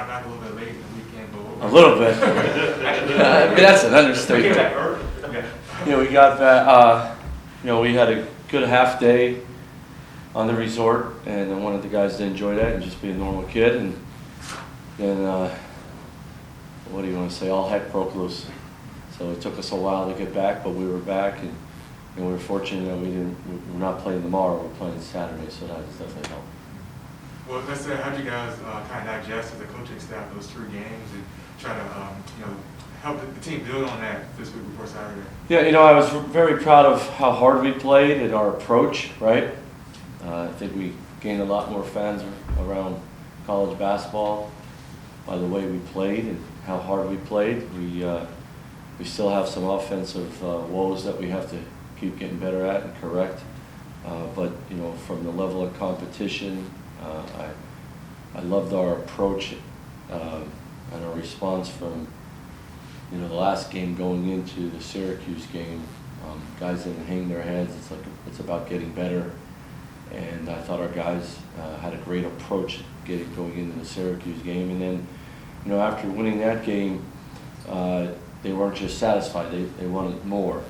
got back a little bit late in the weekend, but A little bit. I mean, that's an understatement. We got back, we had a good half day on the resort, and I wanted the guys to enjoy that and just be a normal kid. And then, what do you want to say? All heck broke loose. So it took us a while to get back, but we were back, and we were fortunate that we're not playing tomorrow. We're playing Saturday, so that has definitely helped. Well, let's say, how'd you guys kind of digest as a coaching staff those 3 games and try to, help the team build on that this week before Saturday? Yeah, I was very proud of how hard we played and our approach, right? I think we gained a lot more fans around college basketball by the way we played and how hard we played. We still have some offensive woes that we have to keep getting better at and correct. But from the level of competition, I loved our approach and our response from the last game going into the Syracuse game. Guys didn't hang their heads. It's about getting better. And I thought our guys had a great approach going into the Syracuse game. And then, after winning that game, they weren't just satisfied. They wanted more.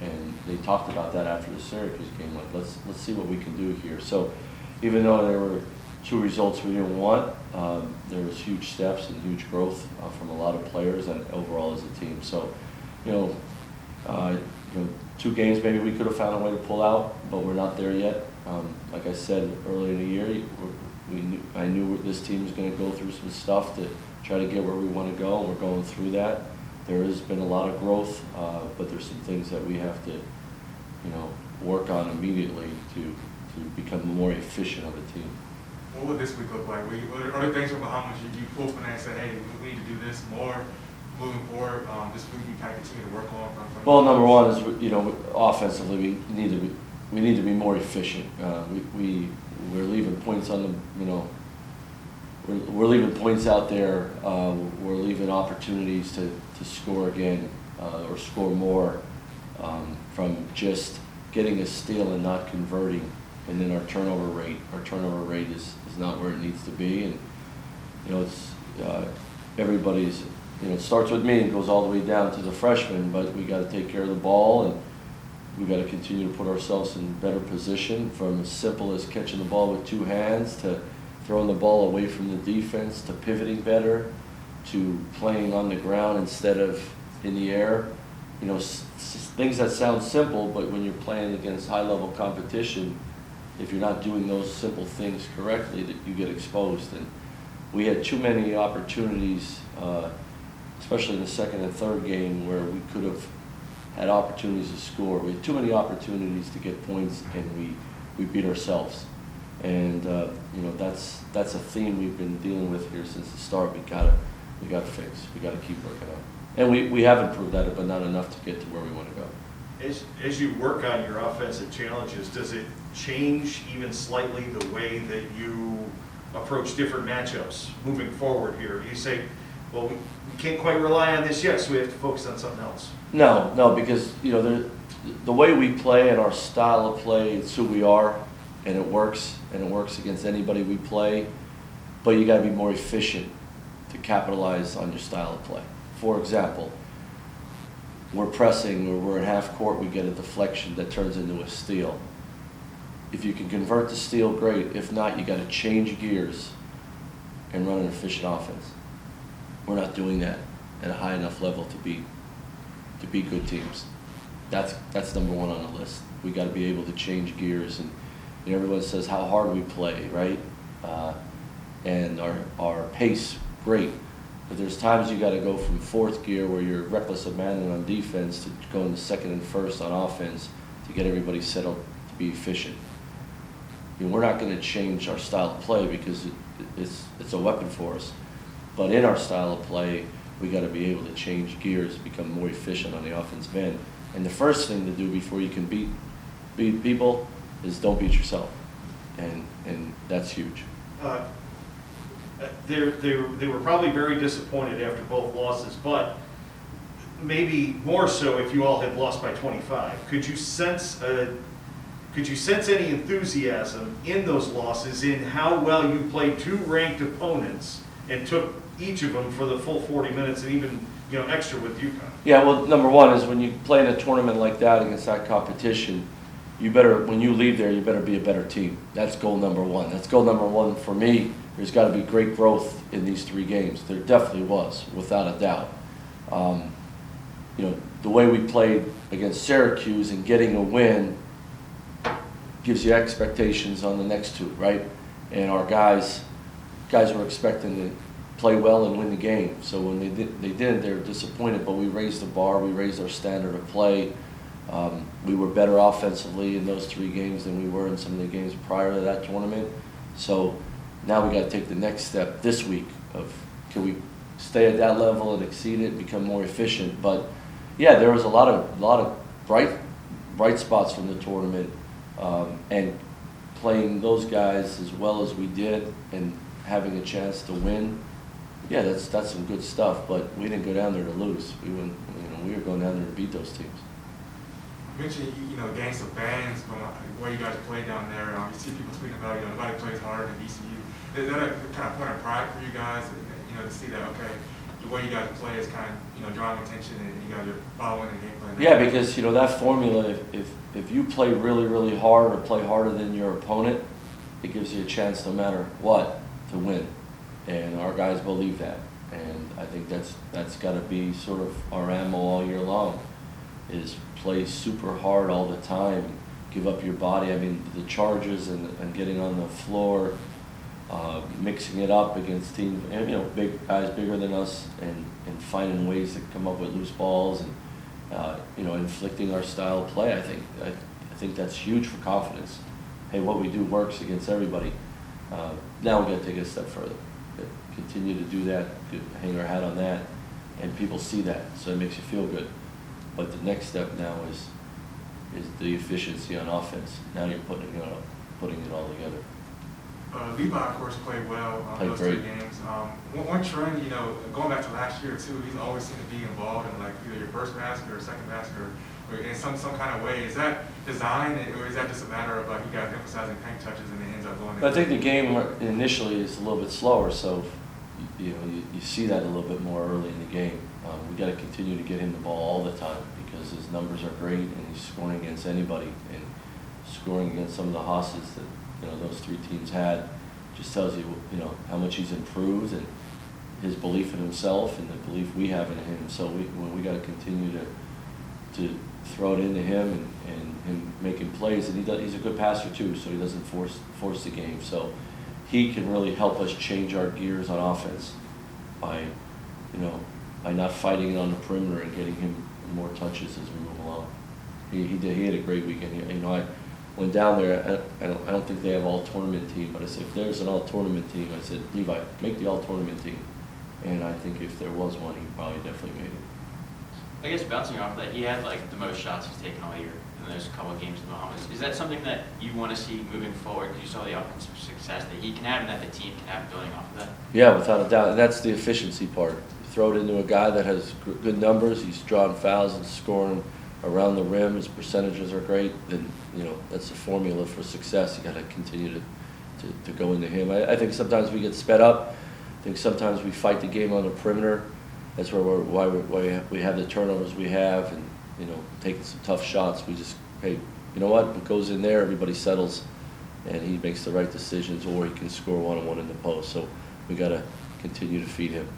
And they talked about that after the Syracuse game. Like, let's see what we can do here. So, even though there were 2 results we didn't want, there was huge steps and huge growth from a lot of players and overall as a team. So, 2 games maybe we could have found a way to pull out, but we're not there yet. Like I said earlier in the year, I knew this team was going to go through some stuff to try to get where we want to go, and we're going through that. There has been a lot of growth, but there's some things that we have to, work on immediately to become more efficient of a team. What would this week look like? Are there things from Bahamas you pull from that and say, hey, we need to do this more moving forward? This week you kind of continue to work on? Well, number one is, offensively, we need to be more efficient. We're leaving points on the, we're leaving points out there. We're leaving opportunities to score again or score more from just getting a steal and not converting. And then our turnover rate is not where it needs to be. And it's everybody's. It starts with me and goes all the way down to the freshmen. But we got to take care of the ball, and we got to continue to put ourselves in better position. From as simple as catching the ball with 2 hands to throwing the ball away from the defense to pivoting better to playing on the ground instead of in the air. Things that sound simple, but when you're playing against high-level competition, if you're not doing those simple things correctly, that you get exposed. And we had too many opportunities, especially in the second and third game, where we could have had opportunities to score. We had too many opportunities to get points, and we beat ourselves. And that's a theme we've been dealing with here since the start. We gotta fix. We gotta keep working on. And we have improved at it, but not enough to get to where we want to go. As you work on your offensive challenges, does it change even slightly the way that you approach different matchups moving forward here? You say, well, we can't quite rely on this yet, so we have to focus on something else. No, because the way we play and our style of play, it's who we are, and it works against anybody we play. But you got to be more efficient to capitalize on your style of play. For example, we're pressing or we're in half court, we get a deflection that turns into a steal. If you can convert the steal, great. If not, you got to change gears and run an efficient offense. We're not doing that at a high enough level to be good teams. That's number 1 on the list. We got to be able to change gears, and everyone says how hard we play, right? And our pace, great. But there's times you got to go from 4th gear where you're reckless abandon on defense to go into 2nd and 1st on offense to get everybody settled to be efficient. We're not going to change our style of play because it's a weapon for us. But in our style of play, we got to be able to change gears, become more efficient on the offensive end. And the first thing to do before you can beat people is don't beat yourself, and that's huge. They were probably very disappointed after both losses, but maybe more so if you all had lost by 25. Could you sense any enthusiasm in those losses, in how well you played 2 ranked opponents and took each of them for the full 40 minutes and even, extra with UConn. Yeah, well, number one is when you play in a tournament like that against that competition, you better, when you leave there, you better be a better team. That's goal number one. That's goal number one for me. There's got to be great growth in these 3 games. There definitely was, without a doubt. The way we played against Syracuse and getting a win gives you expectations on the next 2, right? And our guys were expecting to play well and win the game. So when they didn't, they were disappointed, but we raised the bar, we raised our standard of play. We were better offensively in those 3 games than we were in some of the games prior to that tournament. So now we got to take the next step this week of can we stay at that level and exceed it, become more efficient. But yeah, there was a lot of bright spots from the tournament, and playing those guys as well as we did and having a chance to win. Yeah, that's some good stuff. But we didn't go down there to lose. We were going down there to beat those teams. You mentioned, gangs of fans from where you guys play down there. You see people tweeting about, nobody plays harder than ECU. Is that a kind of point of pride for you guys, to see that, okay, the way you guys play is kind of, drawing attention and you guys are following the game plan? Yeah, because, that formula, if you play really, really hard or play harder than your opponent, it gives you a chance no matter what to win. And our guys believe that. And I think that's got to be sort of our ammo all year long, is play super hard all the time, give up your body. I mean, the charges and getting on the floor, mixing it up against teams, and, big guys bigger than us, and finding ways to come up with loose balls and, inflicting our style of play. I think that's huge for confidence. Hey, what we do works against everybody. Now we got to take it a step further. Continue to do that, hang our hat on that, and people see that, so it makes you feel good. But the next step now is the efficiency on offense. Now you're putting it all together. Levi, of course, played well those great. 3 games. One trend, going back to last year too, he's always seemed to be involved in like either your first basket or second basket or in some kind of way. Is that design, or is that just a matter of like you guys emphasizing paint touches and it ends up going? I think the game initially is a little bit slower, so you see that a little bit more early in the game. We got to continue to get him the ball all the time because his numbers are great and he's scoring against anybody, and scoring against some of the hosses that those 3 teams had just tells you how much he's improved and his belief in himself and the belief we have in him. So we got to continue to throw it into him and him making plays, and he's a good passer too, so he doesn't force the game. So he can really help us change our gears on offense by not fighting it on the perimeter and getting him more touches as we move along. He had a great weekend. I went down there. I don't think they have all-tournament team, but I said, if there's an all-tournament team, I said, Levi, make the all-tournament team. And I think if there was one, he probably definitely made it. I guess bouncing off that, he had like the most shots he's taken all year in those couple of games in the Bahamas. Is that something that you want to see moving forward? Because you saw the offensive success that he can have and that the team can have building off of that. Yeah, without a doubt. And that's the efficiency part. You throw it into a guy that has good numbers, he's drawing fouls and scoring around the rim, his percentages are great, then that's the formula for success. You got to continue to go into him. I think sometimes we get sped up. I think sometimes we fight the game on the perimeter. That's why we have the turnovers we have, and taking some tough shots. We just, hey, you know what? It goes in there, everybody settles, and he makes the right decisions, or he can score one-on-one in the post. So we got to continue to feed him.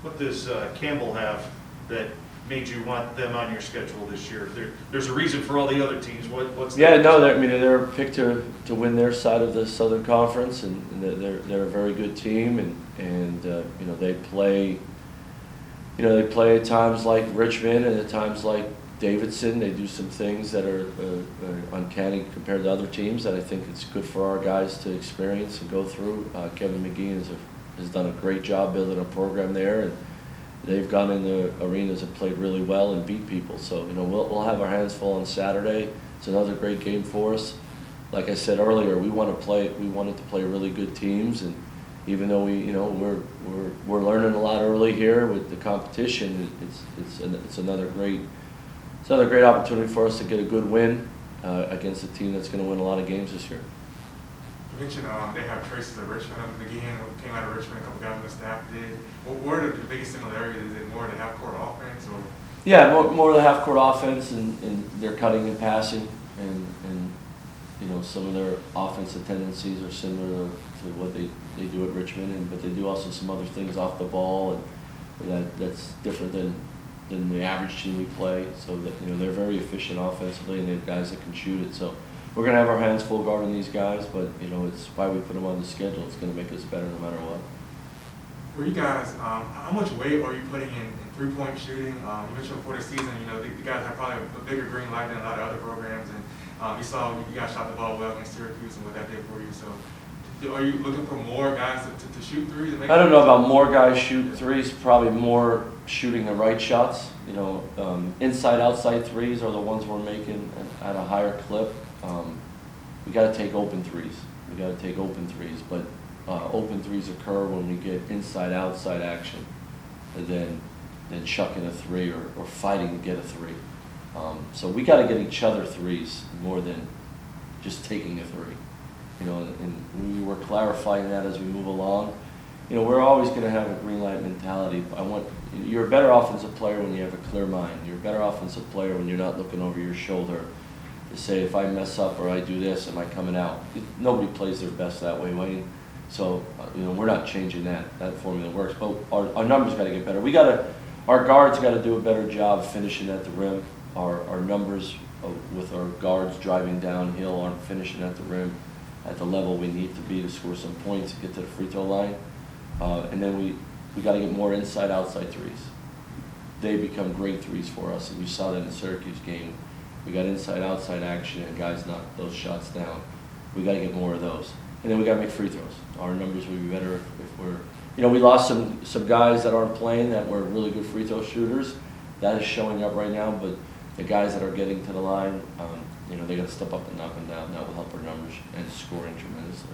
What does Campbell have that made you want them on your schedule this year? There's a reason for all the other teams. What's yeah, no, they're picked to win their side of the Southern Conference, and they're a very good team, and they play. They play at times like Richmond and at times like Davidson. They do some things that are uncanny compared to other teams that I think it's good for our guys to experience and go through. Kevin McGee has done a great job building a program there, and they've gone in the arenas and played really well and beat people. So we'll have our hands full on Saturday. It's another great game for us. Like I said earlier, we wanted to play really good teams, and even though we're learning a lot early here with the competition, it's another great opportunity for us to get a good win against a team that's going to win a lot of games this year. You mentioned they have traces of Richmond again. Came out of Richmond, a couple guys on the staff did. What are the biggest similarities? Is it more the half-court offense, or? Yeah, more of the half-court offense, and they're cutting and passing, and you know, some of their offensive tendencies are similar to what they do at Richmond, but they do also some other things off the ball, and that's different than the average team we play. So that, you know, they're very efficient offensively, and they have guys that can shoot it. So we're going to have our hands full guarding these guys, but you know, it's why we put them on the schedule. It's going to make us better no matter what. For you guys, how much weight are you putting in three-point shooting? You mentioned before the season, you know, the guys have probably a bigger green light than a lot of other programs, and you saw you guys shot the ball well against Syracuse and what that did for you. So, are you looking for more guys to shoot threes? I don't know about more guys shoot threes. Probably more shooting the right shots. You know, inside, outside threes are the ones we're making at a higher clip. We got to take open threes. But open threes occur when we get inside, outside action, and then chucking a three or fighting to get a three. So we got to get each other threes more than just taking a three. You know, and we're clarifying that as we move along. You know, we're always going to have a green light mentality. You're a better offensive player when you have a clear mind. You're a better offensive player when you're not looking over your shoulder to say, if I mess up or I do this, am I coming out? Nobody plays their best that way, Wayne. So, you know, we're not changing that. That formula works. But our numbers got to get better. Our guards got to do a better job finishing at the rim. Our numbers with our guards driving downhill aren't finishing at the rim at the level we need to be to score some points and get to the free throw line. And then we got to get more inside, outside threes. They become great threes for us, and you saw that in the Syracuse game. We got inside, outside action, and guys knocked those shots down. We got to get more of those. And then we got to make free throws. Our numbers will be better if we're, you know, we lost some guys that aren't playing that were really good free throw shooters. That is showing up right now, but the guys that are getting to the line, you know, they got to step up and knock them down. That will help our numbers and scoring tremendously.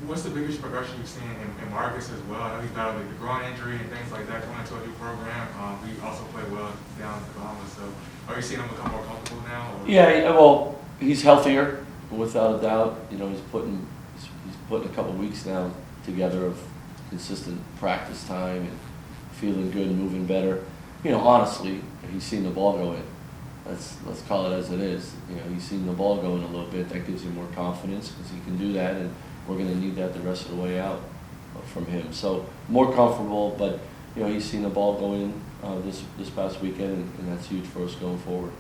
What's the biggest progression you've seen in Marcus as well? I know he's battled the groin injury and things like that coming into a new program. We also play well down in the Bahamas. So are you seeing him become more comfortable now? Or? Yeah, well, he's healthier, without a doubt. You know, he's putting a couple weeks now together of consistent practice time and feeling good, moving better. You know, honestly, he's seen the ball go in. Let's call it as it is. You know, he's seen the ball go in a little bit. That gives him more confidence because he can do that, and we're going to need that the rest of the way out from him. So more comfortable, but you know, he's seen the ball go in this past weekend, and that's huge for us going forward.